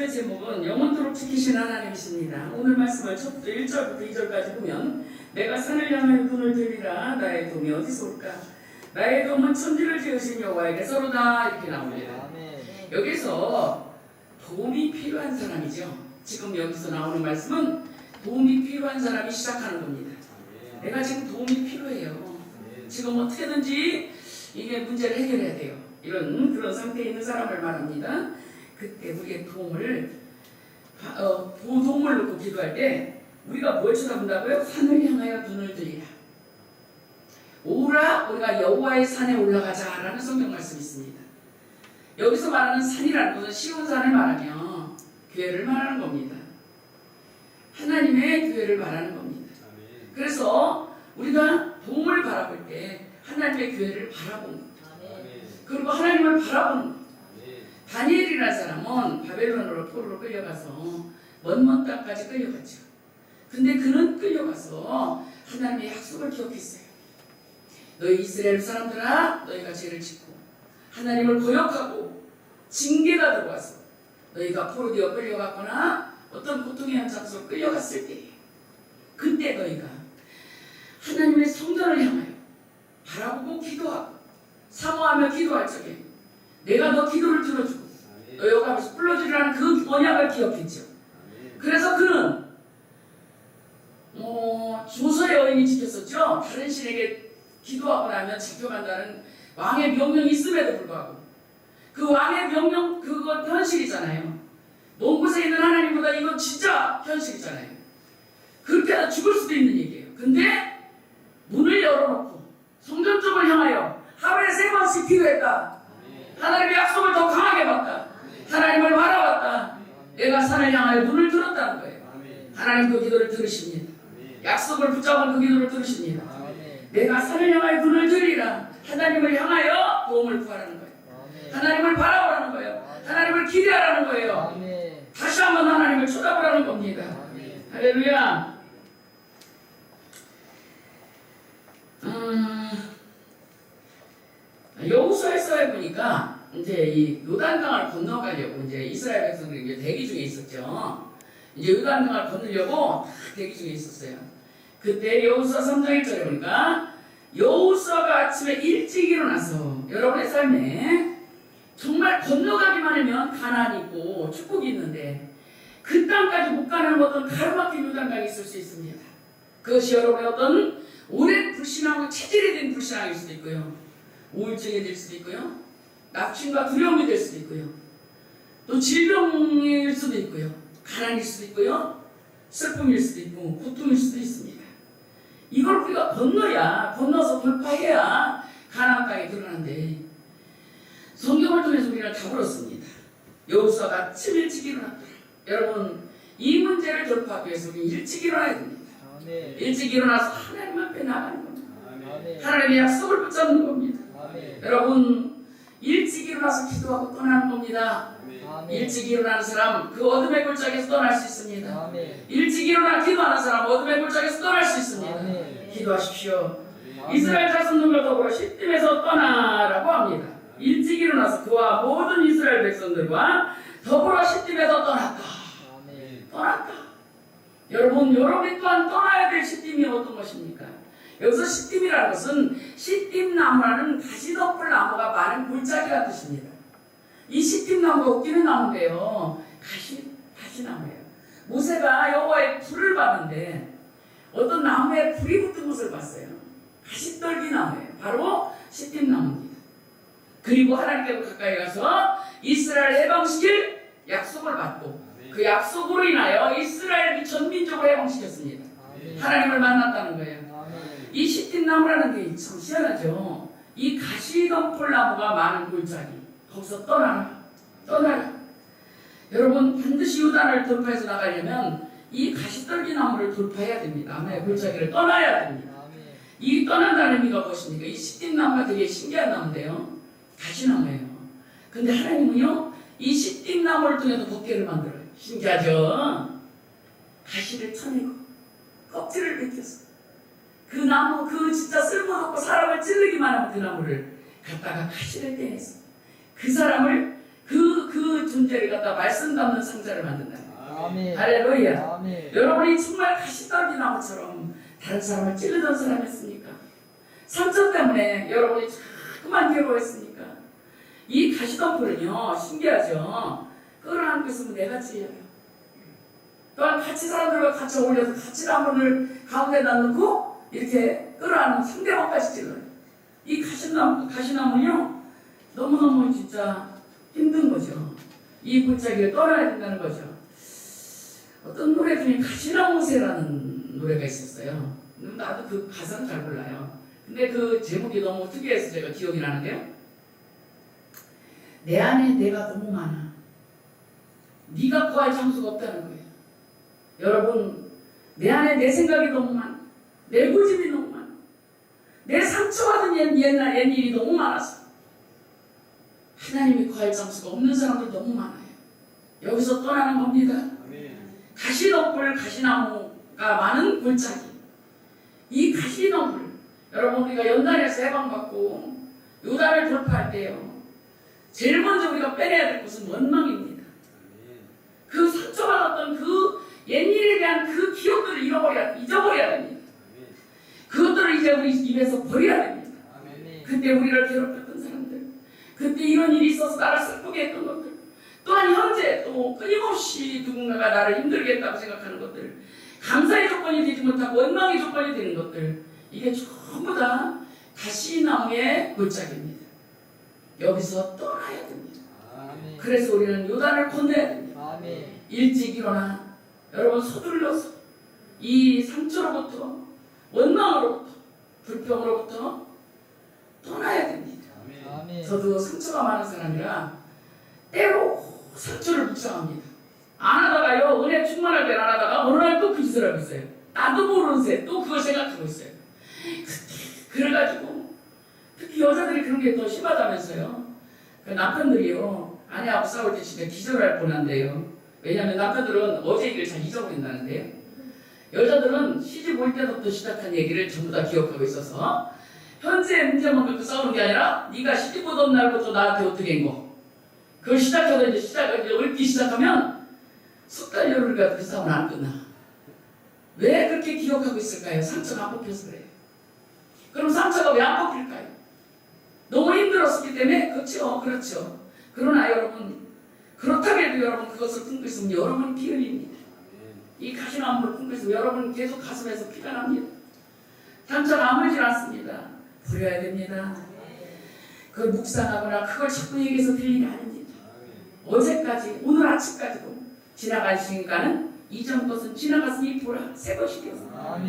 말씀의 제목은 영원토록 지키신 하나님이십니다. 오늘 말씀을 첫 1절부터 2절까지 보면 내가 산을 향하여 눈을 들이라 나의 도움이 어디서 올까? 나의 도움은 천지를 지으신 여호와에게서로다 이렇게 나옵니다. 여기서 도움이 필요한 사람이죠. 지금 여기서 나오는 말씀은 도움이 필요한 사람이 시작하는 겁니다. 내가 지금 도움이 필요해요. 지금 어떻게든지 이게 문제를 해결해야 돼요. 이런 그런 상태에 있는 사람을 말합니다. 그때 우리의 도움을 놓고 기도할 때 우리가 뭘 쳐다본다고요? 산을 향하여 눈을 들이라. 오라 우리가 여호와의 산에 올라가자라는 성경 말씀이 있습니다. 여기서 말하는 산이라는 것은 쉬운 산을 말하며 교회를 말하는 겁니다. 하나님의 교회를 말하는 겁니다. 그래서 우리가 도움을 바라볼 때 하나님의 교회를 바라보는 겁니다. 그리고 하나님을 바라보는 겁니다. 다니엘이라는 사람은 바벨론으로 포로로 끌려가서 먼 땅까지 끌려갔죠. 근데 그는 끌려가서 하나님의 약속을 기억했어요. 너희 이스라엘 사람들아 너희가 죄를 짓고 하나님을 거역하고 징계가 들어와서 너희가 포로 되어 끌려갔거나 어떤 고통의 한 장소로 끌려갔을 때 그때 너희가 하나님의 성전을 향하여 바라보고 기도하고 사모하며 기도할 적에 내가 너 기도를 들어주고 너 여기 앞에서 불러주리라는 그 언약을 기억했죠. 그래서 그는 조서의 여인이 지켰었죠. 다른 신에게 기도하고 나면 잡혀간다는 왕의 명령이 있음에도 불구하고 그 왕의 명령 그건 현실이잖아요. 먼 곳에 있는 하나님보다 이건 진짜 현실이잖아요. 그렇게 하다 죽을 수도 있는 얘기예요. 근데 문을 열어놓고 성전 쪽을 향하여 하루에 3번씩 기도했다. 하나님의 약속을 더 강하게 봤다. 하나님을 바라봤다. 내가 산을 향하여 눈을 들었다는 거예요. 하나님 그 기도를 들으십니다. 약속을 붙잡은 그 기도를 들으십니다. 내가 산을 향하여 눈을 들이라. 하나님을 향하여 도움을 구하라는 거예요. 하나님을 바라보라는 거예요. 하나님을 기대하라는 거예요. 다시 한번 하나님을 쳐다보라는 겁니다. 할렐루야. 여호수아에서 해보니까 이제 이 요단강을 건너가려고 이제 이스라엘 백성들이 이제 대기 중에 있었죠. 이제 요단강을 건너려고 다 대기 중에 있었어요. 그때 여호수아 3장 1절에 보니까 여호수아가 아침에 일찍 일어나서 여러분의 삶에 정말 건너가기만 하면 가나안이 있고 축복이 있는데 그 땅까지 못 가는 어떤 가로막힌 요단강이 있을 수 있습니다. 그것이 여러분의 어떤 오랜 불신앙과 체질이 된 불신앙일 수도 있고요. 우울증이 될 수도 있고요. 낙심과 두려움이 될 수도 있고요. 또 질병일 수도 있고요. 가난일 수도 있고요. 슬픔일 수도 있고 고통일 수도 있습니다. 이걸 우리가 건너서 돌파해야 가나안 땅에 들어가는데 성경을 통해서 우리는 다 물었습니다. 여호수아가 아침 일찍 일어났다. 여러분 이 문제를 돌파하기 위해서 우리 일찍 일어나야 됩니다. 일찍 일어나서 하나님 앞에 나가는 겁니다. 하나님의 약속을 붙잡는 겁니다. 여러분 일찍 일어나서 기도하고 떠나는 겁니다. 일찍 일어나는 사람 그 어둠의 골짜기에서 떠날 수 있습니다. 일찍 일어나 기도하는 사람 어둠의 골짜기에서 떠날 수 있습니다. 기도하십시오. 이스라엘 자손들과 더불어 시딤에서 떠나라고 합니다. 일찍 일어나서 그와 모든 이스라엘 백성들과 더불어 시딤에서 떠났다. 떠났다. 여러분 여러분이 또한 떠나야 될 시딤이 어떤 것입니까? 여기서 시딤이라는 것은 시딤나무라는 가시덮을 나무가 많은 골짜기라는 뜻입니다. 이 시딤나무가 웃기는 나무인데요. 가시나무예요. 모세가 여호와의 불을 봤는데 어떤 나무에 불이 붙은 것을 봤어요. 가시떨기나무예요. 바로 시딤나무입니다. 그리고 하나님께로 가까이 가서 이스라엘 해방시킬 약속을 받고 그 약속으로 인하여 이스라엘 전 민족을 해방시켰습니다. 하나님을 만났다는 거예요. 이 시딤나무라는 게 참 희한하죠. 이 가시덤불나무가 많은 골짜기 거기서 떠나라. 여러분 반드시 요단을 돌파해서 나가려면 이 가시떨기나무를 돌파해야 됩니다. 아멘. 골짜기를 떠나야 됩니다. 이 떠난다는 의미가 무엇입니까? 이 시딤나무가 되게 신기한 나무인데요. 가시나무예요. 근데 하나님은요 이 시딤나무를 통해서 덮개를 만들어요. 신기하죠? 가시를 쳐내고 껍질을 벗겨서 그 나무 그 진짜 쓸모없고 사람을 찌르기만 하면 그 나무를 갖다가 가시를 떼내서 그 사람을 그 그 존재를 갖다 말씀 담는 상자를 만든다. 아멘. 할렐루야. 아멘. 여러분이 정말 가시떨기 나무처럼 다른 사람을 찔르던 사람이었습니까? 상처 때문에 여러분이 자꾸만 괴로워했습니까? 이 가시덤불은요, 신기하죠. 끌어안고 있으면 내가 찔려요. 또한 같이 사람들과 같이 어울려서 같이 나무를 가운데다 넣고 이렇게 끌어안으면 상대방까지 찔러요. 이 가시나무는요, 너무너무 진짜 힘든 거죠. 이 골짜기를 떠나야 된다는 거죠. 어떤 노래 중에 가시나무새라는 노래가 있었어요. 나도 그 가사는 잘 몰라요. 근데 그 제목이 너무 특이해서 제가 기억이 나는데요. 내 안에 내가 너무 많아. 네가 구할 장소가 없다는 거예요. 여러분, 내 안에 내 생각이 너무 많아. 내 고집이 너무 많아. 내 상처받은 옛날 일이 너무 많아서 하나님이 구할 장소가 없는 사람들 너무 많아요. 여기서 떠나는 겁니다. 가시덤불, 가시나무가 많은 골짜기. 이 가시덤불, 여러분 우리가 연단에서 해방받고 요단을 돌파할 때요, 제일 먼저 우리가 빼내야 될 것은 원망입니다. 그 상처받았던 그 옛일에 대한 그 기억들을 잊어버려야 됩니다. 그것들을 이제 우리 입에서 버려야 됩니다. 그때 우리를 괴롭혔던 사람들, 그때 이런 일이 있어서 나를 슬프게 했던 것들, 또한 현재 또 끊임없이 누군가가 나를 힘들게 했다고 생각하는 것들, 감사의 조건이 되지 못하고 원망의 조건이 되는 것들, 이게 전부 다 가시나무의 골짜기입니다. 여기서 떠나야 됩니다. 아멘. 그래서 우리는 요단을 건너야 됩니다. 아멘. 일찍 일어나 여러분 서둘러서 이 상처로부터, 원망으로부터, 불평으로부터 떠나야 됩니다. 아멘. 저도 상처가 많은 사람이라 때로 상처를 묵상합니다. 안 하다가요, 은혜 충만할 때는 안 하다가 어느 날 또 그 짓을 하고 있어요. 나도 모르는 새 또 그걸 생각하고 있어요. 그래가지고 특히 여자들이 그런 게 더 심하다면서요. 그 남편들이요, 아내하고 싸울 때 진짜 기절할 뻔한데요. 왜냐하면 남편들은 어제 얘기를 잘 잊어버린다는데요. 여자들은 시집 올 때부터 시작한 얘기를 전부 다 기억하고 있어서 현재 문제만 갖고 싸우는 게 아니라 네가 시집 오던 날부터 나한테 어떻게 한 거, 그걸 시작해서 이제 얽기 시작하면 숫달 열흘 가도 그 싸움은 안 끝나. 왜 그렇게 기억하고 있을까요? 상처가 안 뽑혀서 그래요. 그럼 상처가 왜 안 뽑힐까요? 너무 힘들었기 때문에. 그렇죠. 그러나 여러분, 그렇다고 해도 여러분 그것을 품고 있으면 여러분이 피 흘립니다. 이 가시나무를 품고 있으면 여러분 계속 가슴에서 피가 납니다. 상처가 아물질 않습니다. 버려야 됩니다. 그걸 묵상하거나 그걸 자꾸 얘기해서 될 일이 아닙니다. 어제까지, 오늘 아침까지도 지나간 시간은 이전 것은 지나갔으니 보라, 새 것이 되었습니다.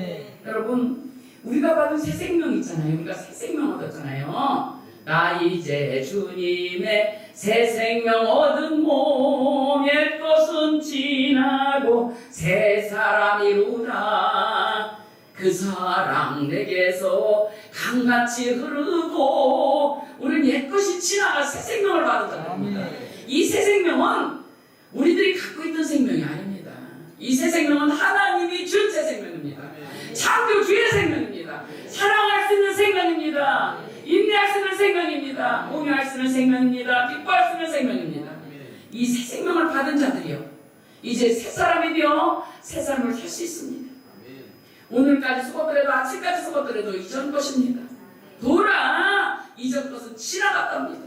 여러분, 우리가 받은 새 생명 있잖아요. 우리가 새 생명 얻었잖아요. 나 이제 주님의 새 생명 얻은 몸, 옛 것은 지나고 새 사람이로다. 그 사랑 내게서 강같이 흐르고 우리는 옛 것이 지나가 새 생명을 받았잖아요. 이 새 생명은 우리들이 갖고 있던 생명이 아닙니다. 이 새 생명은 하나님이 준 새 생명입니다. 창조주의 생명입니다. 사랑할 수 있는 생명입니다. 인내할 수 있는 생명입니다. 공유할 수 있는 생명입니다. 기뻐할 수 있는 생명입니다. 이 새 생명을 받은 자들이요, 이제 새 사람이 되어 새 삶을 살 수 있습니다. 오늘까지 속었더라도, 아침까지 속었더라도 이전 것입니다. 돌아, 이전 것은 지나갔답니다.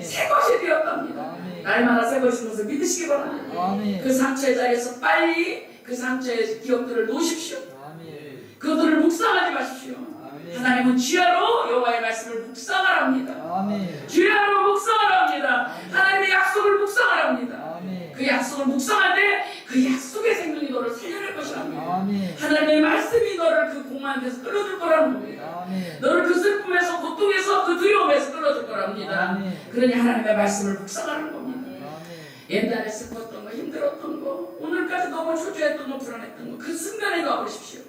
새 것이 되었답니다. 날마다 새 것인 것을 믿으시기 바랍니다. 그 상처의 자리에서 빨리 그 상처의 기억들을 놓으십시오. 그것들을 묵상하지 마십시오. 하나님은 주야로 여호와의 말씀을 묵상하랍니다. 주야로 묵상하랍니다. 하나님의 약속을 묵상하랍니다. 그 약속을 묵상할 때 그 약속의 생명이 너를 살려낼 것이랍니다. 하나님의 말씀이 너를 그 공허한 데서 끌어줄 거라는 겁니다. 너를 그 슬픔에서, 고통에서, 그 두려움에서 끌어줄 거랍니다. 그러니 하나님의 말씀을 묵상하는 겁니다. 옛날에 슬펐던 거, 힘들었던 거, 오늘까지 너무 초조했던 거, 불안했던 거, 그 순간에 놔버리십시오.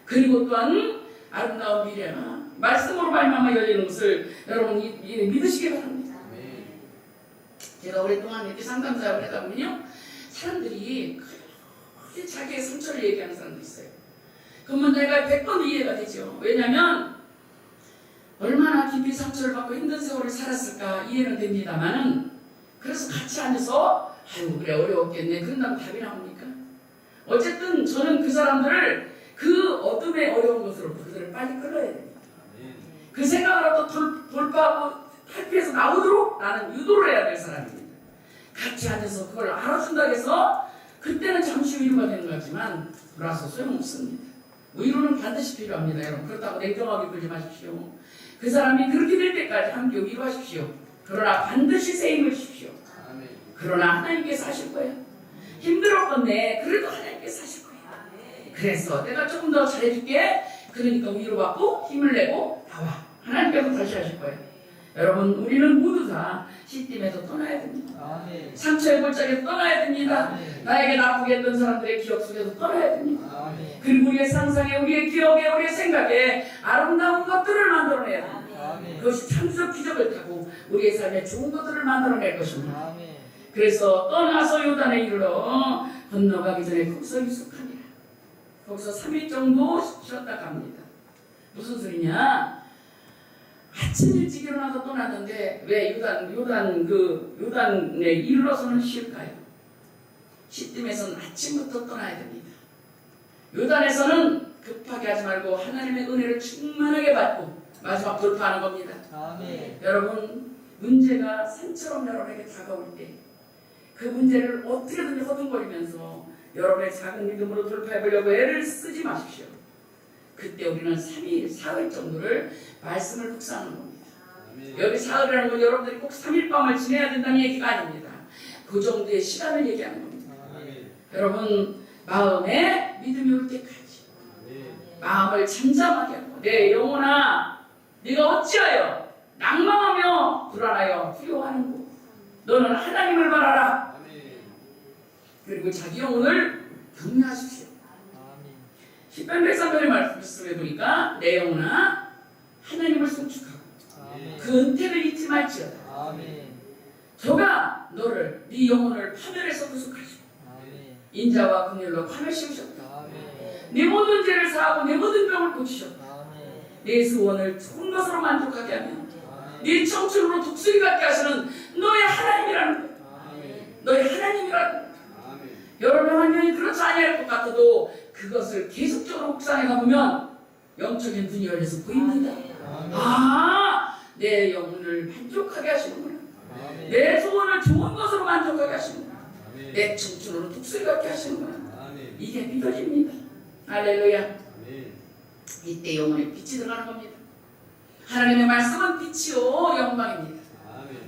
그리고 또한 아름다운 미래가 말씀으로 말미암아 열리는 것을 여러분 믿으시기 바랍니다. 제가 오랫동안 이렇게 상담사역을 하다 보면요, 사람들이 그렇게 자기의 상처를 얘기하는 사람도 있어요. 그러면 내가 100번 이해가 되죠. 왜냐하면 얼마나 깊이 상처를 받고 힘든 세월을 살았을까 이해는 됩니다만은 그래서 같이 앉아서 아유 그래 어려웠겠네 그런다고 답이 나옵니까? 어쨌든 저는 그 사람들을 그 어둠의 어려운 것으로부터 그들을 빨리 끌어야 됩니다. 그 생각을 또 돌파하고 탈피해서 나오도록 나는 유도를 해야 될 사람입니다. 같이 앉아서 그걸 알아준다고 해서 그때는 잠시 위로가 되는 것 같지만 돌아서 소용없습니다. 위로는 반드시 필요합니다. 여러분 그렇다고 냉정하게 굴지 마십시오. 그 사람이 그렇게 될 때까지 함께 위로하십시오. 그러나 반드시 세임을 주십시오. 그러나 하나님께서 하실 거예요. 힘들었건데 그래도 하나님께서 하실 거예요. 그래서 내가 조금 더 잘해줄게. 그러니까 위로받고 힘을 내고 나와. 하나님께서 다시 하실 거예요. 여러분 우리는 모두 다 시딤에서 떠나야 됩니다. 상처의 골짜기에서 떠나야 됩니다. 나에게 나쁘게 했던 사람들의 기억 속에서 떠나야 됩니다. 그리고 우리의 상상에 우리의 기억에 우리의 생각에 아름다운 것들을 만들어내야 됩니다. 그것이 창조적 기적을 타고 우리의 삶에 좋은 것들을 만들어낼 것입니다. 그래서 떠나서 요단에 이르러 건너가기 전에 거기서 유숙하니라. 거기서 3일 정도 쉬었다 갑니다. 무슨 소리냐? 아침 일찍 일어나서 떠나던데 왜 요단에 이르러서는 쉴까요? 시딤에서는 아침부터 떠나야 됩니다. 요단에서는 급하게 하지 말고 하나님의 은혜를 충만하게 받고 마지막 돌파하는 겁니다. 여러분 문제가 산처럼 여러분에게 다가올 때 그 문제를 어떻게든지 허둥거리면서 여러분의 작은 믿음으로 돌파해보려고 애를 쓰지 마십시오. 그때 우리는 3일, 4일 정도를 말씀을 묵상하는 겁니다. 여기 사흘이라는 건 여러분들이 꼭 3일 밤을 지내야 된다는 얘기가 아닙니다. 그 정도의 시간을 얘기하는 겁니다. 여러분 마음에 믿음이 올 때까지 마음을 잠잠하게 하고 내 영혼아 네가 어찌하여 낭망하며 불안하여 두려워하는고 너는 하나님을 바라라. 그리고 자기 영혼을 격려하십시오. 10편 103편의 말씀에 보니까 내 영혼아 하나님을 송축하고 그 은혜를 잊지 말지어다. 저가 너를 네 영혼을 파멸에서 구속하시고 인자와 긍휼로 판을 씌우셨다. 네 모든 죄를 사하고 네 모든 병을 고치셨다. 네 소원을 좋은 것으로 만족하게 하며 네 청춘으로 독수리 같게 하시는 너의 하나님이라는 것. 너의 하나님이라는 것. 여러분의 환경이 그렇지 아니할 것 같아도 그것을 계속적으로 묵상해 가보면 영적인 눈이 열려서 보입니다. 내 영혼을 만족하게 하시는구나. 내 소원을 좋은 것으로 만족하게 하시는구나. 내 청춘으로 독수리 같게 하시는구나. 이게 믿어집니다. 할렐루야. 이때 영혼에 빛이 들어가는 겁니다. 하나님의 말씀은 빛이요 영광입니다.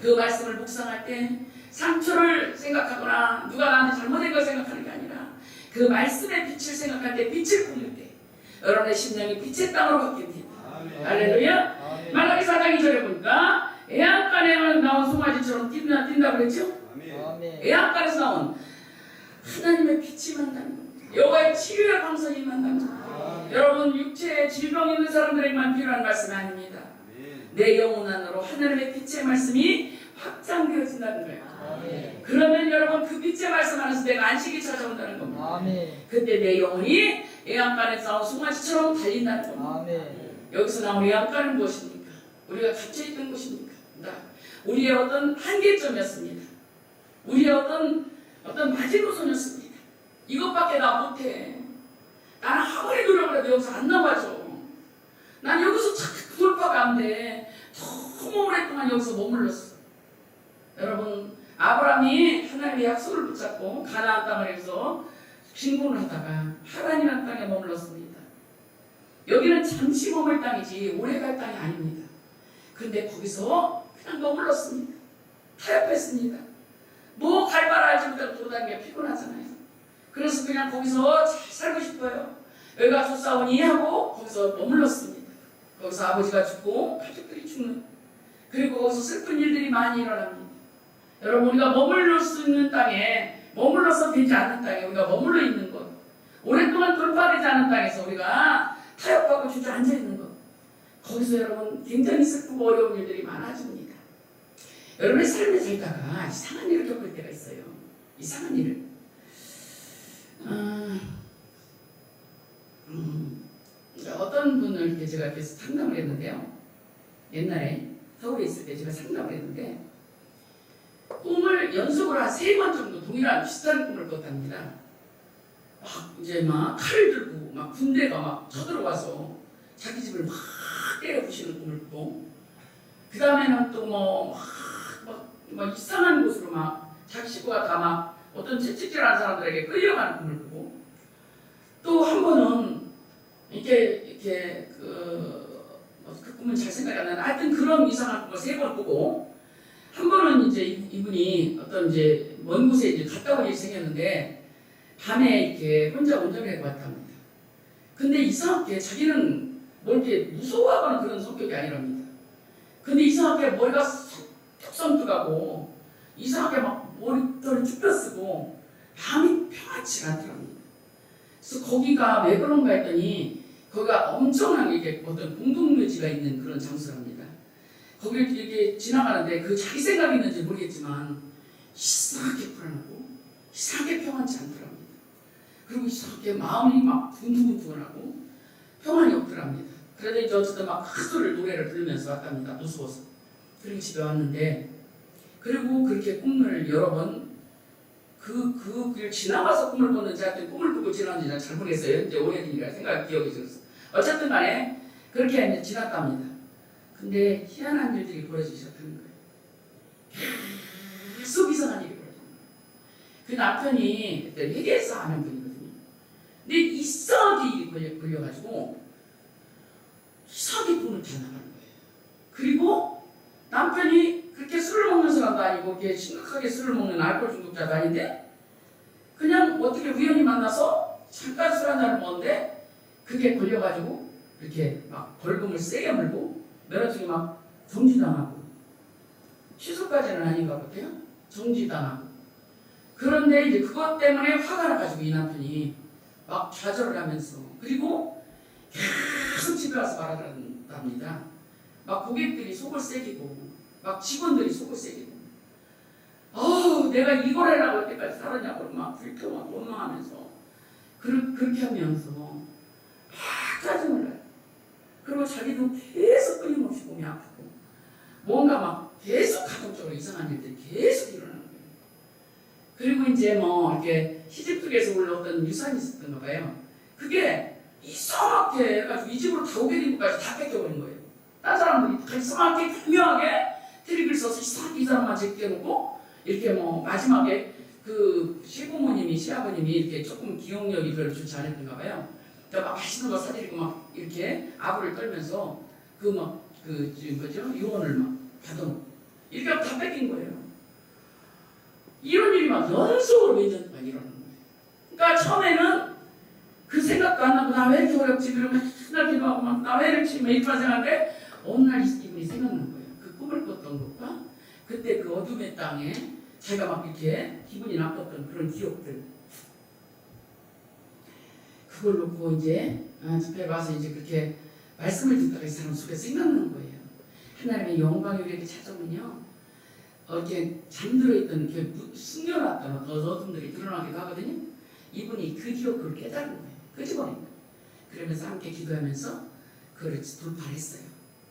그 말씀을 묵상할 때 상처를 생각하거나 누가 나한테 잘못된 걸 생각하는 게 아니라 그 말씀의 빛을 생각할 때 빛을 꾸밀 때 여러분의 심령이 빛의 땅으로 바뀝니다. 할렐루야. 말라기 4장 2절에 보니까 애양간에 나온 송아지처럼 뛴다고 그랬죠? 애양간에서 나온 하나님의 빛이 만나는 겁니다. 여호와의 치료의 광선이 만나는 겁니다. 여러분 육체에 질병 있는 사람들에게만 필요한 말씀이 아닙니다. 내 영혼 안으로 하나님의 빛의 말씀이 확장되어진다는 거예요. 그러면 여러분 그 빛의 말씀 안에서 내가 안식이 찾아온다는 겁니다. 그때 내 영혼이 애양간에 나온 송아지처럼 달린다는 겁니다. 여기서 나온 애양간은 무엇입니까? 우리가 갇혀있던 곳입니까? 우리의 어떤 한계점이었습니다. 우리의 어떤 마지노선이었습니다. 이것밖에 나 못해. 나는 아무리 노력을 해도 여기서 안 나와줘. 난 여기서 자꾸 돌파가 안 돼. 너무 오랫동안 여기서 머물렀어. 여러분 아브라함이 하나님의 약속을 붙잡고 가나안 땅에서 진군을 하다가 하란이라는 땅에 머물렀습니다. 여기는 잠시 머물 땅이지 오래 갈 땅이 아닙니다. 근데 거기서 그냥 머물렀습니다. 타협했습니다. 뭐 갈 바를 알지 못하고 돌아다니기가 피곤하잖아요. 그래서 그냥 거기서 잘 살고 싶어요. 여기 가서 싸우니 하고 거기서 머물렀습니다. 거기서 아버지가 죽고 가족들이 죽는, 그리고 거기서 슬픈 일들이 많이 일어납니다. 여러분 우리가 머물러 수 있는 땅에, 머물러서 되지 않는 땅에 우리가 머물러 있는 것, 오랫동안 돌파되지 않은 땅에서 우리가 타협하고 주저앉아 있는 것, 거기서 여러분 굉장히 슬프고 어려운 일들이 많아집니다. 여러분의 삶에 살다가 이상한 일을 겪을 때가 있어요. 이상한 일을. 어떤 분을 제가 옆에서 상담을 했는데요. 옛날에 서울에 있을 때 제가 상담을 했는데 꿈을 연속으로 한 3번 정도 동일한 비슷한 꿈을 꿨답니다. 막 칼을 들고 막 군대가 막 쳐들어와서 자기 집을 막 때려 부시는 꿈을 꾸고, 그 다음에는 또 막 이상한 곳으로 막 자기 식구가 다 막 어떤 채찍질하는 사람들에게 끌려가는 꿈을 꾸고, 또 한 번은 이렇게 그 꿈은 잘 생각이 안 나는데 하여튼 그런 이상한 꿈을 3번 꾸고, 한 번은 이제 이분이 어떤 이제 먼 곳에 이제 갔다 올 일이 생겼는데 밤에 이렇게 혼자 운전을 해봤답니다. 근데 이상하게 자기는 뭘 이렇게 무서워하거나 그런 성격이 아니랍니다. 근데 이상하게 머리가 뚝섬뚝하고 이상하게 막 머리털을 쭉 펴쓰고 마음이 평안치 않더랍니다. 그래서 거기가 왜 그런가 했더니 거기가 엄청난 이게 어떤 공동묘지가 있는 그런 장소랍니다. 거기를 이렇게 지나가는데 그 자기 생각이 있는지 모르겠지만 이상하게 불안하고 이상하게 평안치 않더랍니다. 그리고 이상하게 마음이 막 두근두근하고 평안이 없더랍니다. 그래도 이제 어쨌든 막 큰 소리를 노래를 부르면서 왔답니다. 무서워서. 그리고 집에 왔는데, 그리고 그렇게 꿈을 여러 번 길 지나가서 꿈을 꿨는지 하여튼 꿈을 꾸고 지나는지 잘 모르겠어요. 이제 오래전이라 기억이 들었어. 어쨌든 간에 그렇게 이제 지났답니다. 근데 희한한 일들이 벌어지기 시작하는 거예요. 계속 이상한 일이 벌어지는 거예요. 그 남편이 그때 회계사 하는 분이거든요. 근데 이상하게 일이 걸려가지고 이상하게 돈을 다 나가는 거예요. 그리고 남편이 그렇게 술을 먹는 사람도 아니고 이렇게 심각하게 술을 먹는 알코올 중독자도 아닌데 그냥 어떻게 우연히 만나서 잠깐 술 한 잔을 먹었는데 그게 걸려가지고 이렇게 막 벌금을 세게 물고 면허증이 막 정지당하고, 취소까지는 아닌가 보대요. 정지당하고. 그런데 이제 그것 때문에 화가 나가지고 이 남편이 막 좌절을 하면서, 그리고 계속 집에 와서 말하더랍니다. 막 고객들이 속을 새기고 막 직원들이 속을 새기고, 내가 이걸 해라고 할 때까지 살았냐고 막 불평하고 원망하면서 그렇게 하면서 막 짜증을 나요. 그리고 자기도 계속 끊임없이 몸이 아프고 뭔가 막 계속 가정적으로 이상한 일들이 계속 일어나는 거예요. 그리고 이제 이렇게 시집 쪽에서 올라왔던 유산이 있었던가 봐요. 그게 이상하게 해가지고 이 집으로 다 오게 된 것까지 다 뺏겨버린 거예요. 딴 사람들이 이상하게 교묘하게 트릭을 써서 이상하게 이 사람만 제껴놓고 이렇게 마지막에 그 시부모님이 시아버님이 이렇게 조금 기억력이 별로 좋지 않았던가 봐요. 막 맛있는 거 사드리고 막 이렇게 아부를 떨면서 유언을 막 받아놓고 이렇게 다 뺏긴 거예요. 이런 일이 막 연속으로 몇 년 동안 일어나는 거예요. 그러니까 처음에는 그 생각도 안 나고 나 왜 이렇게 어렵지? 그러고 맨날 기도하고 막 나 왜 이렇게 이렇게 생각하는데 어느 날 이분이 생각난 거예요. 그 꿈을 꿨던 것과 그때 그 어둠의 땅에 자기가 막 이렇게 기분이 나빴던 그런 기억들, 그걸 놓고 이제 집에 와서 이제 그렇게 말씀을 듣다가 이 사람 속에 생각난 거예요. 하나님의 영광이 우리에게 찾아오면요, 이렇게 잠들어 있던 이렇게 숨겨놨던 어둠들이 드러나기도 하거든요. 이분이 그 기억을 깨달은 거예요. 끄집어낸 거예요. 그러면서 함께 기도하면서 그걸 돌파했어요.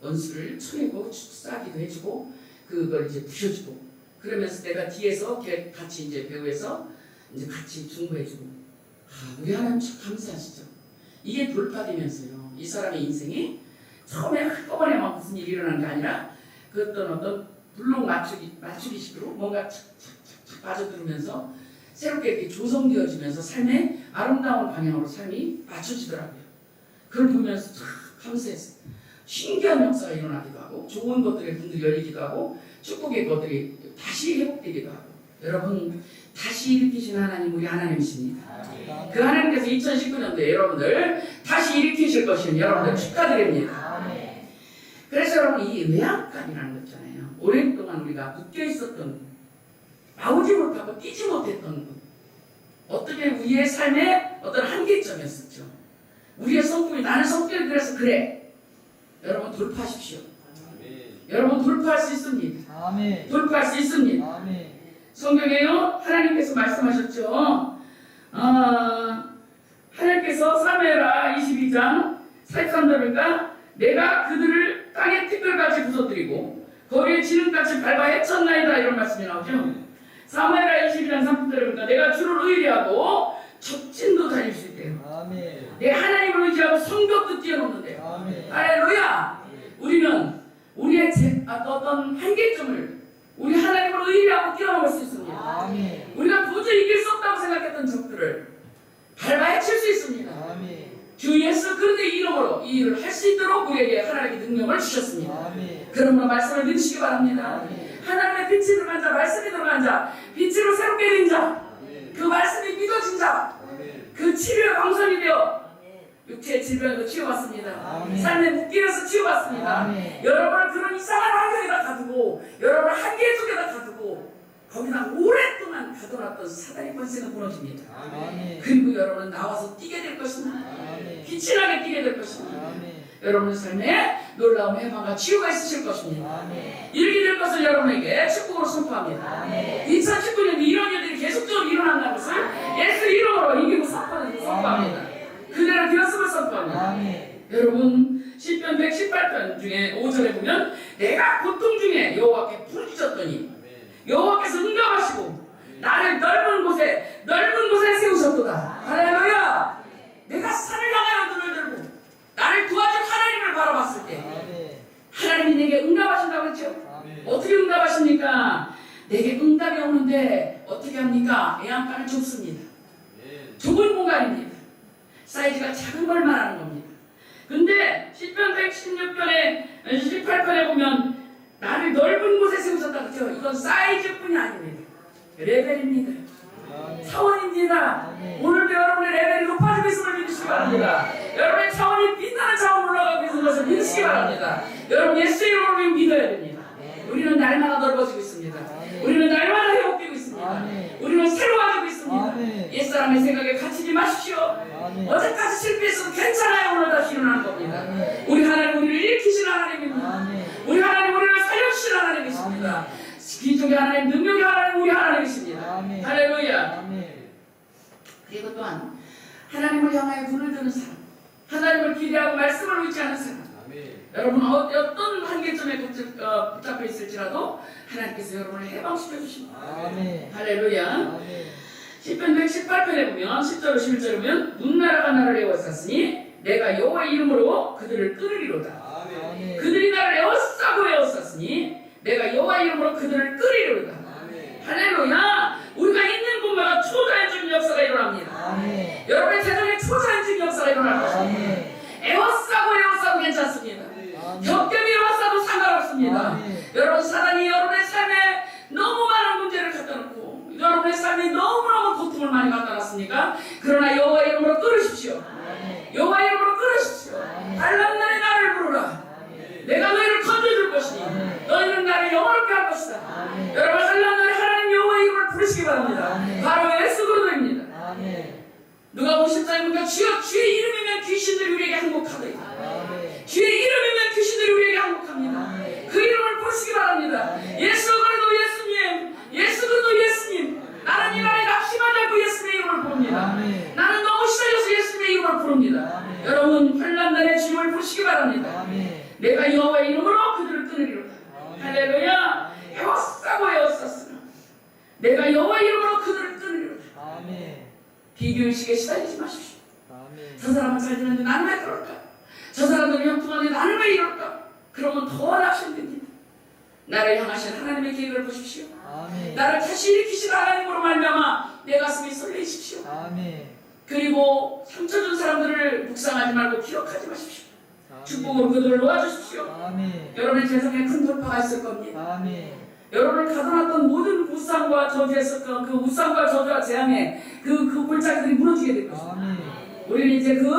원수를 쳐내고 싸기도 해주고 그걸 이제 부셔주고, 그러면서 내가 뒤에서 같이 이제 배우에서 이제 같이 중보해주고. 우리 하나님 참 감사하시죠. 이게 돌파되면서요, 이 사람의 인생이 처음에 한꺼번에 막 무슨 일이 일어난 게 아니라 그 어떤 블록 맞추기식으로 뭔가 착착착착 빠져들면서 새롭게 이렇게 조성되어지면서 삶의 아름다운 방향으로 삶이 맞춰지더라고요. 그걸 보면서 참 감사했어요. 신기한 역사가 일어나기도 하고 좋은 것들의 문들이 열리기도 하고 축복의 것들이 다시 회복되기도 하고. 여러분, 다시 일으키신 하나님 우리 하나님이십니다. 그 하나님께서 2019년도에 여러분들 다시 일으키실 것을 여러분들 축하드립니다. 그래서 여러분, 이 외양간이라는 거 있잖아요. 오랫동안 우리가 묶여 있었던, 나오지 못하고 뛰지 못했던 것, 어떻게 우리의 삶의 어떤 한계점이었었죠. 우리의 성품이 나는 성격이 그래서 그래. 여러분 돌파하십시오. 여러분 돌파할 수 있습니다. 아멘. 돌파할 수 있습니다. 아멘. 성경에요, 하나님께서 말씀하셨죠. 하나님께서 사무엘하 22장 43절이니까 내가 그들을 땅의 티끌같이 부서뜨리고 거리에 지름같이 밟아 해쳤나이다, 이런 말씀이 나오죠. 사무엘하 22장 30절에 보니까 내가 주를 의리하고 적진도 다닐 수 있대요. 아멘. 내 하나님을 의지하고 성벽도 뛰어넘는데요. 아멘. 할렐루야. 우리는 우리의 어떤 한계점을 우리 하나님을 의리하고 뛰어넘을 수 있습니다. 아멘. 우리가 도저히 이길 수 없다고 생각했던 적들을 밟아 헤칠 수 있습니다. 아멘. 주 예수 그리스도의 이름으로 이 일을 할 수 있도록 우리에게 하나님의 능력을 주셨습니다. 아멘. 그러므로 말씀을 믿으시기 바랍니다. 아멘. 하나님의 빛이 들어간 자, 말씀이 들어간 자, 빛으로 새롭게 된 자, 그 말씀이 믿어진 자, 그 치료의 광선이 되어 육체의 질병에서 치유받습니다. 아멘. 삶의 묶임에서 치유받습니다. 아멘. 여러분을 그런 이상한 환경에다 가두고 여러분을 한계 속에다 가두고 거기다 오랫동안 가둬놨던 사단의 권세는 무너집니다. 아멘. 그리고 여러분은 나와서 뛰게 될 것입니다. 아멘. 빛이 나게 뛰게 될 것입니다. 아멘. 여러분의 삶에 놀라운 해방과 치유가 있으실 것입니다. 아멘. 이렇게 될 것을 여러분에게 축복으로 선포합니다. 아멘. 2019년도 이런 일들이 계속적으로 일어난다는 것을 예수 이름으로 이기고 선포합니다. 그대로 되었음을 선포합니다. 아멘. 여러분 시편 118편 중에 5절에 보면 내가 고통 중에 여호와께 부르짖었더니 여호와께서 응답하시고 나를 넓은 곳에 세우셨도다. 할렐루야. 내가 산을 향하여 눈을 들고 나를 도와줄 하나님을 바라봤을 때 아멘. 하나님이 내게 응답하신다고 했죠. 아멘. 어떻게 응답하십니까? 내게 응답이 오는데 어떻게 합니까? 애안간을 좁습니다. 좁은 공간입니다. 사이즈가 작은 걸 말하는 겁니다. 근데 시편 116편에 18편에 보면 나를 넓은 곳에 세우셨다 그렇죠? 이건 사이즈뿐이 아닙니다. 레벨입니다. 아멘. 차원입니다. 아멘. 오늘도 여러분의 레벨이 높아지고 있음을 믿으시기 바랍니다. 여러분의 차원이 빛나는 차원으로 올라가고 있는 것을 믿으시기 바랍니다. 여러분 예수 이름으로 믿어야 됩니다. 우리는 날마다 넓어지고 있습니다. 우리는 날마다 회복되고 있습니다. 아멘. 우리는 새로워지고 있습니다. 아멘. 옛사람의 생각에 갇히지 마십시오. 아멘. 어제까지 실패했어도 괜찮아요. 오늘 다시 일어나는 겁니다. 아멘. 우리 하나님 우리를 일으키시는 하나님입니다. 아멘. 우리 하나님 우리를 살려주시는 하나님이십니다. 기적의 하나님, 능력의 하나님, 우리 하나님이십니다. 아멘. 할렐루야. 아멘. 그리고 또한 하나님을 향하여 눈을 드는 사람, 하나님을 기대하고 말씀을 의지하는 사람, 여러분 어떤 한계점에 붙잡혀 있을지라도 하나님께서 여러분을 해방시켜 주십니다. 아멘. 할렐루야. 아멘. 시편 118편에 보면 10절 11절에 보면 문나라가 나를 에워쌌으니 내가 여호와의 이름으로 그들을 끊으리로다. 아멘. 그들이 나를 에워싸고 내가 여호와의 이름으로 그들을 끌이로다. 할렐루야. 우리가 있는 곳마다 초자연적인 역사가 일어납니다. 아멘. 여러분의 재정에 초자연적인 역사가 일어날 것입니다. 아멘. 에워싸고 괜찮습니다. 겹겹이 에워싸도 상관없습니다. 아멘. 여러분 사단이 여러분의 삶에 너무 많은 문제를 갖다 놓고 여러분의 삶에 너무너무 고통을 많이 갖다 놨습니까? 그러나 여호와의 이름으로 끌으십시오. 여호와의 이름으로 끌으십시오. 알람날에 나를 부르라. 내가 너희를 건져줄 것이니 너희는 나를 영원롭게 할 것이다. 아멘. 여러분 알람날에 하나님 여호와의 이름을 부르시기 바랍니다. 아멘. 바로 예수 그리스도입니다. 아멘. 누가 54에 보니까 주의 이름이면 귀신들이 우리에게 항복하더이다. 아멘. 주의 이름이면 귀신들이 우리에게 항복합니다. 아멘. 그 이름을 부르시기 바랍니다. 아멘. 예수 그리스도 예수님, 예수 그리스도 예수님. 나는 이 나라에 낙심하지 않고 예수님의 이름을 부릅니다. 아멘. 나는 너무 시달려서 예수님의 이름을 부릅니다. 아멘. 여러분 환난날의 주님을 부르시기 바랍니다. 아멘. 내가 여호와의 이름으로 그들을 끊으리로다. 아멘. 할렐루야. 에워싸고 에워쌌으나 내가 여호와의 이름으로 그들을 끊으리로다. 아멘. 비교의식에 시달리지 마십시오. 아멘. 저 사람은 잘 되는데 나는 왜 그럴까? 저 사람들은 형통한데 나는 왜 이럴까? 그러면 더 낙심됩니다. 나를 향하신 하나님의 계획을 보십시오. 아멘. 나를 다시 일으키신 하나님으로 말미암아 내 가슴이 설레십시오. 아멘. 그리고 상처 준 사람들을 묵상하지 말고 기억하지 마십시오. 축복으로 그들을 놓아주십시오. 아멘. 여러분의 재성에 큰 돌파가 있을 겁니다. 아멘. 여러분을 가둬놨던 모든 우상과 저주했었던 그 우상과 저주와 재앙에 그 골짜기들이 무너지게 될 것입니다. 아멘. 우리는 이제 그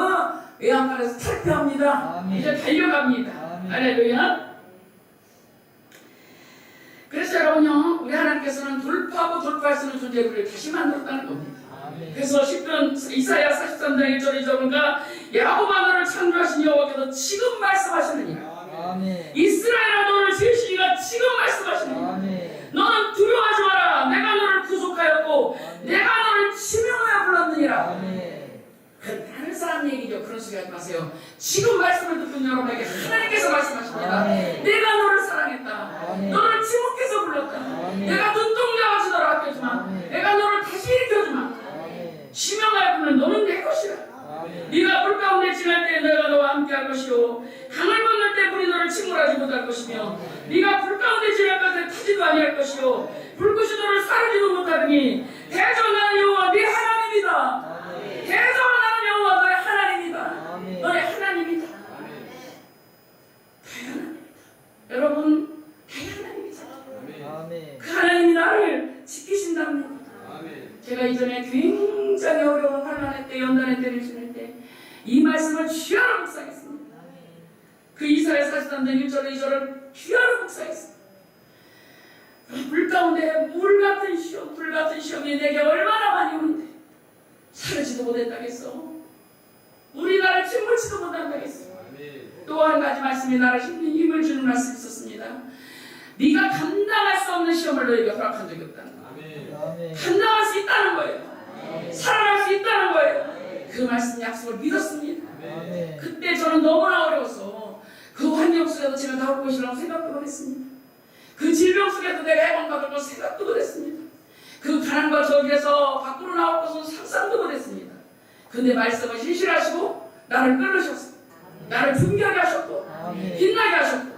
외양간에서 탈피합니다. 아멘. 이제 달려갑니다. 아멘. 할렐루야. 그래서 여러분요, 우리 하나님께서는 돌파하고 돌파할 수 있는 존재를 우리를 다시 만들었다는 겁니다. 아멘. 그래서 10편 이사야 43장 1절에 보니까 야곱아 너를 창조하신 여호와께서 지금 말씀하시느니라. 아멘. 이스라엘아 너를 지으시니가 지금 말씀하시느니라. 아멘. 너는 두려워하지 마라. 내가 너를 구속하였고 아멘. 내가 너를 지명하여 불렀느니라. 아멘. 다른 사람 얘기죠. 그런 소리 하지 마세요. 지금 말씀을 듣는 여러분에게 하나님께서 말씀하십니다. 아멘. 내가 너를 사랑했다. 아멘. 너를 지목해서 불렀다. 아멘. 내가 눈동자와 지너를 아껴 일으켜주마. 아멘. 내가 너를 다시 일으켜주마. 아멘. 심령하여 부르는 너는 내 것이라. 아멘. 네가 물 가운데 지날 때 내가 너와 함께 할 것이요 강을 건널 때 물이 너를 침몰하지 못할 것이며 네가 불 가운데 지날 것에 타지도 아니할 것이요 불꽃이 너를 사르지도 못하리니 대저 나는 여호와 네 하나님이다. 대저 나는 여호와 너의 하나님이다. 아멘. 너의 하나님이다. 너의 하나님이다. 여러분 너의 하나님이다. 아멘. 그 하나님이 나를 지키신답니다. 제가 이전에 굉장히 어려운 환난의 때, 연단의 때를 지낼 때 이 말씀을 귀하로 묵상했습니다. 그 이사야 43장 1절 2절을 귀하로 묵상했습니다. 물 가운데 물 같은 시험, 불 같은 시험이 내게 얼마나 많이 오는데 사르지도 못했다겠어. 물이 나를 침몰치도 못한다겠어. 또 한 가지 말씀이 나를 힘을 주는 말씀이 있었습니다. 네가 감당할 수 없는 시험을 너에게 허락한 적이 없다는 거예요. 감당할 수 있다는 거예요. 살아날 수 있다는 거예요. 그 말씀 약속을 믿었습니다. 그때 저는 너무나 어려워서 그 환경 속에서 제가 나올 것이라고 생각도 못했습니다. 그 질병 속에서 내가 해방받을 것 생각도 못했습니다. 그 가난과 저기에서 밖으로 나올 것은 상상도 못했습니다. 근데 말씀을 신실하시고 나를 끌으셨고 나를 존귀하게 하셨고 빛나게 하셨고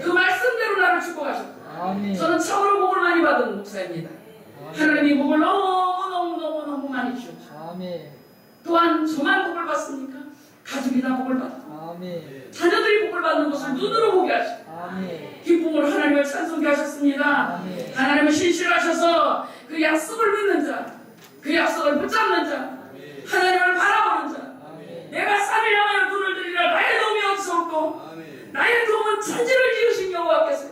그 말씀대로 나를 축복하셨고 저는 참으로 복을 많이 받은 목사입니다. 하나님이 복을 너무 많이 주셨죠. 또한 저만 복을 받습니까? 가족이 다 복을 받고 자녀들이 복을 받는 것을 눈으로 보게 하시고 기쁨으로 하나님을 찬송케 하셨습니다. 하나님은 신실하셔서 그 약속을 믿는 자, 그 약속을 붙잡는 자, 하나님을 바라보는 자, 내가 산을 향하여 눈을 들이라 나의 도움이 어디서 올고 나의 도움은 천지를 지으신 여호와께서.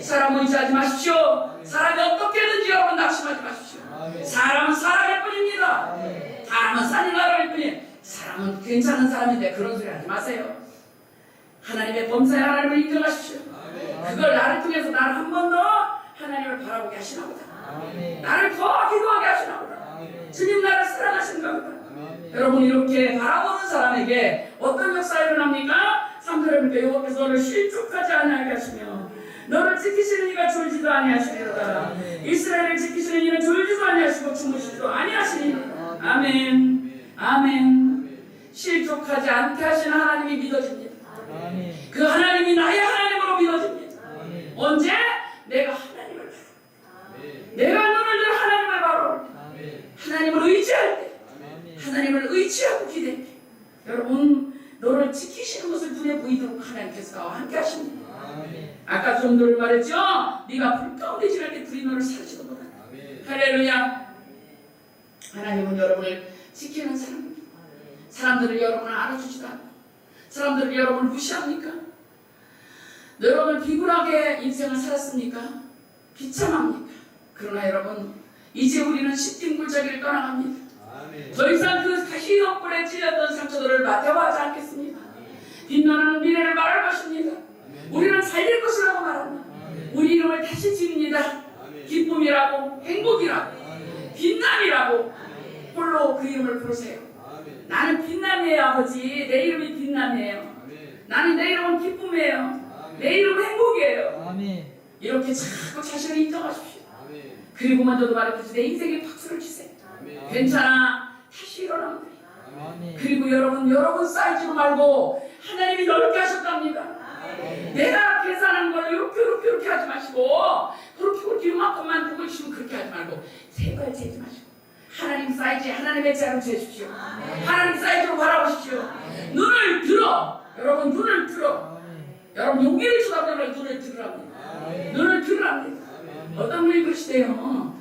사람을 의지하지 마십시오. 사람이 어떻게든지 여러분 낙심하지 마십시오. 사람은 사람일 뿐입니다. 사람은 산이 나라일 뿐이에요. 사람은 괜찮은 사람인데 그런 소리 하지 마세요. 하나님의 범사에 하나님을 인정하십시오. 그걸 나를 통해서 나를 한 번 더 하나님을 바라보게 하시나 보다. 나를 더 기도하게 하시나 보다. 주님 나를 사랑하시는가 보다. 여러분 이렇게 바라보는 사람에게 어떤 역사가 일어납니까? 3절에 보니까 여호와께서 너를 실족하지 아니하게 하시며 너를 지키시는 이가 졸지도 아니하시리로다. 이스라엘을 지키시는 이는 졸지도 아니하시고 주무시지도 아니하시니. 아멘. 아멘. 실족하지 않게 하시는 하나님이 믿어집니다. 그 하나님이 나의 하나님으로 믿어집니다. 언제? 내가 하나님을 바라볼 때, 내가 눈을 들어 하나님을 바라볼 때, 하나님을 의지할 때, 하나님을 의지하고 기댈 때, 여러분 너를 지키시는 것을 눈에 보이도록 하나님께서 나와 함께 하십니다. 아까 좀 늘 말했죠? 네가 불 가운데 지날 때 불이 너를 사르지도 못한다. 할렐루야. 하나님은 여러분을 지키는 사람입니다. 사람들을 여러분을 알아주지도 않고 사람들을 여러분을 무시합니까? 여러분을 비굴하게 인생을 살았습니까? 비참합니까? 그러나 여러분 이제 우리는 십진굴자기를 떠나갑니다. 더 이상 그 가시 덕분에 찔렸던 상처들을 mate워하지 않겠습니다. 빛나는 미래를 말할 것입니다. 우리는 살릴 것이라고 말합니다. 우리 이름을 다시 지립니다. 기쁨이라고 행복이라고 빛남이라고 홀로 그 이름을 부르세요. 나는 빛남이에요 아버지. 내 이름이 빛남이에요. 나는 내 이름은 기쁨이에요. 내 이름은 행복이에요. 이렇게 자꾸 자신을 인정하십시오. 그리고 먼저도 말했듯이 내 인생에 박수를 치세요. 괜찮아. 다시 일어나면 돼요. 그리고 여러분 사이즈로 말고 하나님이 넓게 하셨답니다. 내가 계산한 걸 이렇게 하지 마시고 그렇게 이만큼만 보고 있으면 그렇게 하지 말고 세발 재지 마시고 하나님 사이즈에 하나님의 자를 재십시오. 하나님 사이즈로 바라보십시오. 눈을 들어. 여러분 눈을 들어. 여러분 용기를 주라고 눈을 들으랍니다. 눈을 들으랍니다. 어떤 분이 그러시대요.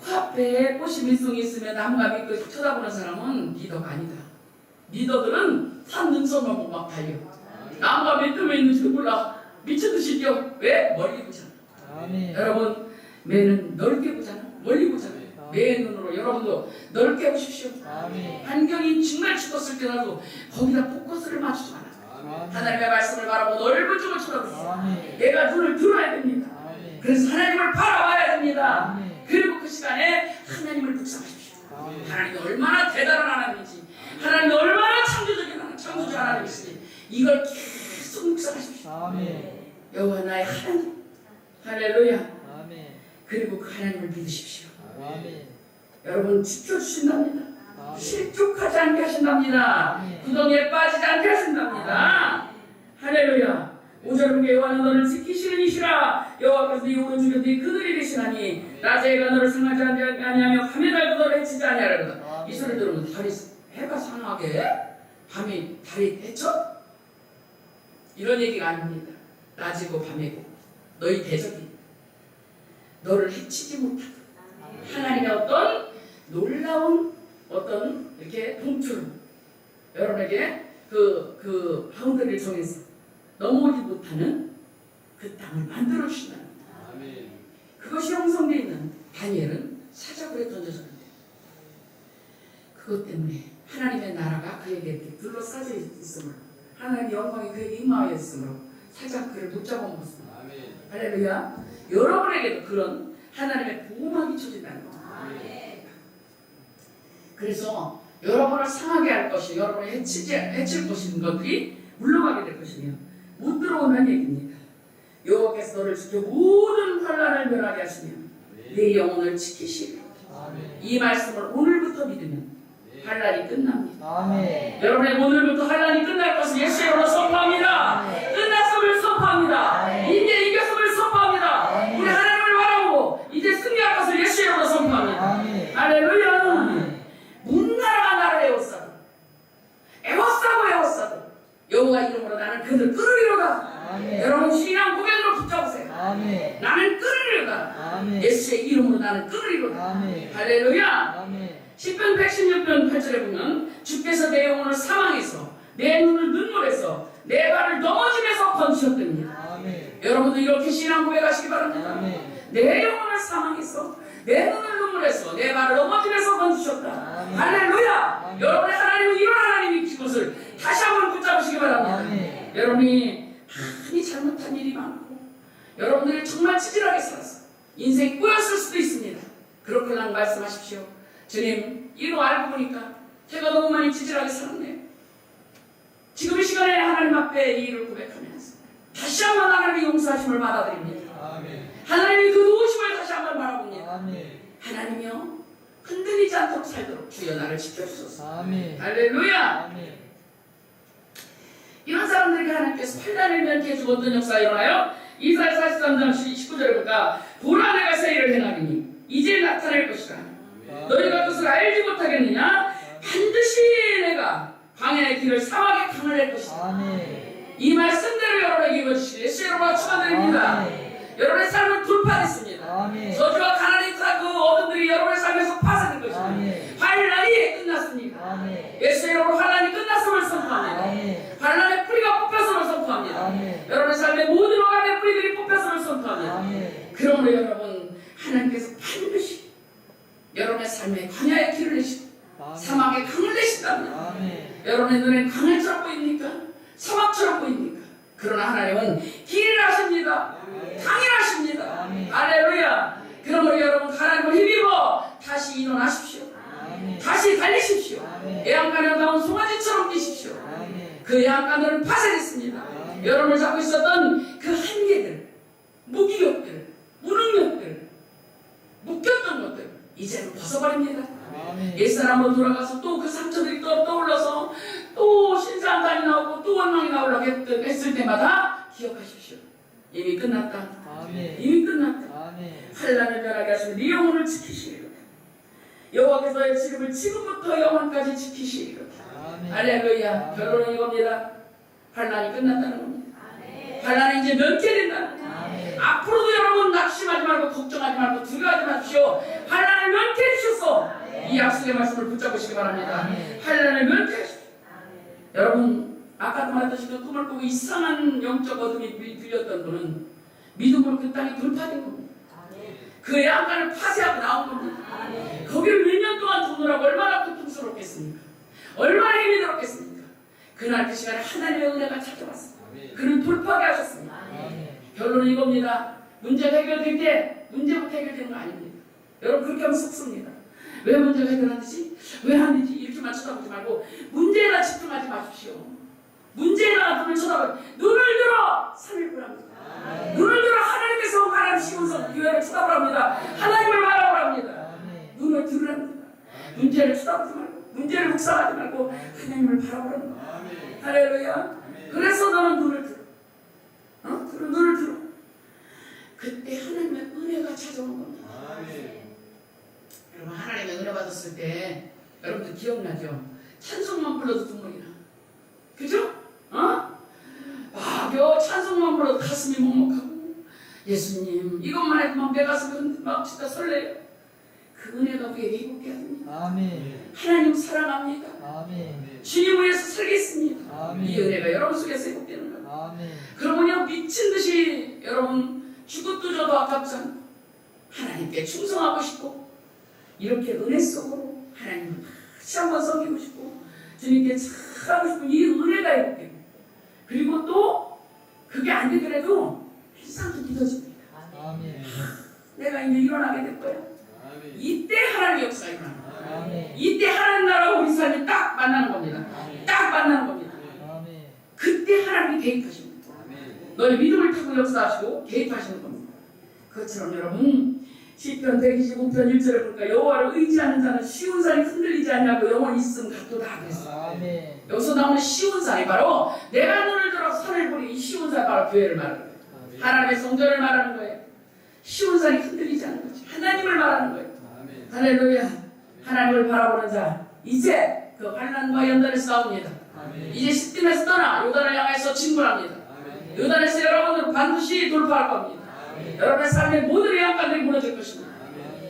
코앞에 꽃이 밀송이 있으면 나무가 밑까지 쳐다보는 사람은 리더가 아니다. 리더들은 산 능선만 보고 막 달려. 나무가 몇 뜸에 있는지도 몰라. 미쳐듯이 뛰어. 왜? 멀리 보잖아. 여러분 매는 넓게 보잖아. 멀리 보잖아. 매의 눈으로 여러분도 넓게 보십시오. 환경이 정말 죽었을 때라도 거기다 포커스를 맞추지 마라. 하나님의 말씀을 바라보고 넓은 쪽을 쳐다보세요. 내가 눈을 들어야 됩니다. 그래서 하나님을 바라봐야 됩니다. 그리고 그 시간에 하나님을 묵상하십시오. 하나님이 얼마나 대단한 하나님인지, 하나님이 얼마나 창조적인 창조주 하나님이시지, 이걸 계속 묵상하십시오. 여호와 나의 하나님. 할렐루야. 그리고 그 하나님을 믿으십시오. 아멘. 여러분 지켜주신답니다. 아멘. 실족하지 않게 하신답니다. 아멘. 구덩이에 빠지지 않게 하신답니다. 할렐루야. 5절 여호와는 너를 지키시는 이시라. 여호와께서 네 오른쪽에 네 그늘이 되시나니 낮에 해가 너를 상하지 아니하며 밤에 달도 너를 해치지 아니하리로다. 이 소리 들으면 달이 해가 상하게 밤이 달이 해쳐? 이런 얘기가 아닙니다. 낮이고 밤이고 너희 대적이 너를 해치지 못하고 하나님의 어떤 놀라운 어떤 이렇게 동출 여러분에게 그 바운더리를 정해서 넘어오지 못하는 그 땅을 만들어 주신다는 겁니다. 그것이 형성되어 있는 다니엘은 사자굴에 던져졌는데 그것 때문에 하나님의 나라가 그에게 둘러싸여 있으므로 하나님의 영광이 그에게 임하여 있으므로 사자굴을 못 잡아먹었습니다. 할렐루야. 여러분에게도 그런 하나님의 보호막이 쳐진다는 겁니다. 그래서 여러분을 상하게 할 것이 여러분을 해칠 것인 것들이 물러가게 될 것이며 못 들어오는 얘기입니다. 여호와께서 너를 지켜 모든 환난을 면하게 하시며 내 영혼을 지키시리라. 이 말씀을 오늘부터 믿으면 환난이 끝납니다. 아멘. 여러분의 오늘부터 환난이 끝날 것을 예수의 이름으로 선포합니다. 끝났음을 선포합니다. 이제 이겼음을 선포합니다. 우리 하나님을 바라보고 이제 승리할 것을 예수의 이름으로 선포합니다. 할렐루야. 문나라가 나를 에워싸도 여호와 이름으로 나는 그들 끊으리로다. 여러분 신앙 고백으로 붙잡으세요. 나는 끊으리로다. 예수의 이름으로 나는 끊으리로다. 할렐루야. 시편 116편 8절에 보면 주께서 내 영혼을 사망해서 내 눈을 눈물에서 내 발을 넘어짐에서 건지셨답니다. 여러분도 이렇게 신앙 고백하시기 바랍니다. 내 영혼을 사망해서 내 눈을 눈물에서 내 발을 넘어짐에서 건지셨다. 할렐루야. 여러분의 하나님은 이런 하나님이신 것을 다시 한번 붙잡으시기 바랍니다. 여러분이 많이 잘못한 일이 많고 여러분들이 정말 치질하게 살아서 인생이 꼬였을 수도 있습니다. 그렇게랑 말씀하십시오. 주님, 이거 알고 보니까 제가 너무 많이 치질하게 살았네요. 지금 이 시간에 하나님 앞에 이 일을 고백하면서 다시 한번 하나님의 용서하심을 받아들입니다. 하나님의 그 도우심을 다시 한번 바라봅니다. 하나님이여 흔들리지 않도록 살도록 주여 나를 지켜주소서. 할렐루야. 이런 사람들에게 하나님께서 환난을 면케해 주고 어떤 역사가 일어나요? 이사야 43장 19절에 보니까 보라 내가 새 일을 행하리니 이제 나타낼 것이라. 너희가 그것을 알지 못하겠느냐? 반드시 내가 광야의 길을 사막에 강을 낼 것이다. 이 말씀대로 여러분에게 이루어지시길 예수 여러분과 축원드립니다. 여러분의 삶은 돌파됐습니다. 저주와 가난의 그 어둠들이 여러분의 삶에서 파쇄된 것입니다. 환난이 끝났습니다. 예수 여러분 환난이 끝났음을 선포합니다. 환난의 뿌리가 뽑혔음을 선포합니다. 여러분의 삶의 모든 어간의 뿌리들이 뽑혔음을 선포합니다. 그러므로 여러분 하나님께서 반드시 여러분의 삶에 광야의 길을 내시고 사막에 강을 내신답니다. 여러분의 눈엔 강을처럼 보입니까? 사막처럼 보입니까? 그러나 하나님은 길을 하십니다. 강인하십니다. 할렐루야. 그러므로 여러분 하나님을 힘입어 다시 일어나십시오. 다시 달리십시오. 애완간에 나온 송아지처럼 뛰십시오. 그 애완간들은 파쇄됐습니다. 여러분을 잡고 있었던 그 한계들, 무기력들, 무능력들, 묶였던 것들 이제는 벗어버립니다. 옛사람으로 돌아가서 또 그 상처들이 떠올라서 또 신사함단이 나오고 또 원망이 나오려고 했을 때마다 기억하십시오. 이미 끝났다. 이미 끝났다. 환난을 면하게 하시며 네 영혼을 지키시리로다. 여호와께서 너의 지금을 지금부터 영원까지 지키시리로다. 할렐루야. 결론은 이겁니다. 환난이 끝났다는 겁니다. 환난은 이제 면케된다는 겁니다. 앞으로도 여러분 낙심하지 말고 걱정하지 말고 두려워하지 마십시오. 환난을 면케해 주셔서 이 약속의 말씀을 붙잡으시기 바랍니다. 환난을 면케해 주십시오. 여러분 아까도 말했듯이 그 꿈을 꾸고 이상한 영적 어둠이 들렸던 분은 믿음으로 그 땅이 돌파된 겁니다. 그 애완간을 파쇄하고 나온 겁니다. 거기를 몇 년 동안 도느라고 얼마나 고통스럽겠습니까? 얼마나 힘이 들었겠습니까? 그날 그 시간에 하나님의 은혜가 찾아왔습니다. 그를 돌파하게 하셨습니다. 결론은 이겁니다. 문제가 해결될 때 문제부터 해결되는 거 아닙니다. 여러분 그렇게 하면 썩습니다. 왜 문제가 해결 안 되지? 왜 안 되지? 이렇게만 쳐다보지 말고 문제에다 집중하지 마십시오. 문제에다가 눈을 쳐다보고 눈을 들어 3일부랍니다. 눈을 들어 하나님께서 하나님 시온성 교회를 쳐다보랍니다. 하나님을 바라보랍니다. 눈을 들으랍니다. 문제를 쳐다보지 말고 문제를 묵상하지 말고 하나님을 바라보라는 거야. 할렐루야. 그래서 너는 눈을 들어. 눈을 들어. 그때 하나님의 은혜가 찾아오는 겁니다. 여러분 하나님의 은혜 받았을 때 여러분들 기억나죠? 찬송만 불러도 눈물이 나. 그죠? 요 찬송만 불러도 가슴이 먹먹하고 예수님 이것만 해도 막 내 가슴이 막 진짜 설레요. 그 은혜가 우리에게 행복해 합니다. 아멘. 하나님 사랑합니다. 아멘. 주님을 위해서 살겠습니다. 아멘. 이 은혜가 여러분 속에서 행복되는 거예요. 아멘. 그러면요 미친 듯이 여러분 죽어도 저도 아깝지 않고 하나님께 충성하고 싶고 이렇게 은혜 속으로 하나님을 다시 한번 섬기고 싶고 주님께 잘하고 싶은 이 은혜가 행복해요. 그리고 또 그게 안 되더라도 일상도 믿어집니다. 아멘. 내가 이제 일어나게 될 거야. 이때 하나님의 역사가 일어나는 거야. 아멘. 이때 하나님 나라와 우리 삶이 딱 만나는 겁니다. 딱 만나는 겁니다. 아멘. 그때 하나님이 개입하십니다. 너의 믿음을 타고 역사하시고 개입하시는 겁니다. 그것처럼 여러분 시편 125편 1절에 보니까 여호와를 의지하는 자는 쉬운 산이 흔들리지 않냐고 영원히 있음 같도다 그랬어요. 아멘. 여기서 나오는 쉬운 산이 바로 내가 눈을 들어 산을 보니 이 쉬운 산이 바로 교회를 말하는 거예요. 하나님의 성전을 말하는 거예요. 쉬운 산이 흔들리지 않는 거죠. 하나님을 말하는 거예요. 할렐루야. 하나님을 바라보는 자 이제 그 환난과 연단에 싸웁니다. 이제 시딤에서 떠나 요단을 향해서 진군합니다. 요단에서 여러분은 반드시 돌파할 겁니다. 여러분의 삶의 모든 해안가들이 무너질 것입니다.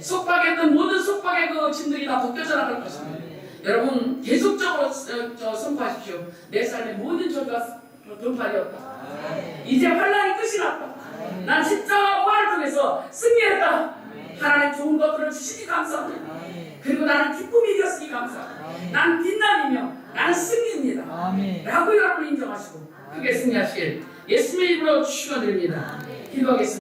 속박했던 모든 속박의 그 짐들이 다 벗겨져 나갈 것입니다. 여러분 계속적으로 선포하십시오. 내 삶의 모든 죄가 돌파되었다. 이제 환난이 끝이 났다. 난 십자가 부활을 통해서 승리했다. 하나님 좋은 것들을 주시니 감사합니다. 그리고 나는 기쁨이 되었으니 감사합니다. 난 빛남이며 나는 승리입니다. 라고 여러분 인정하시고 크게 승리하시길 예수님의 이름으로 축원드립니다. 기도하겠습니다.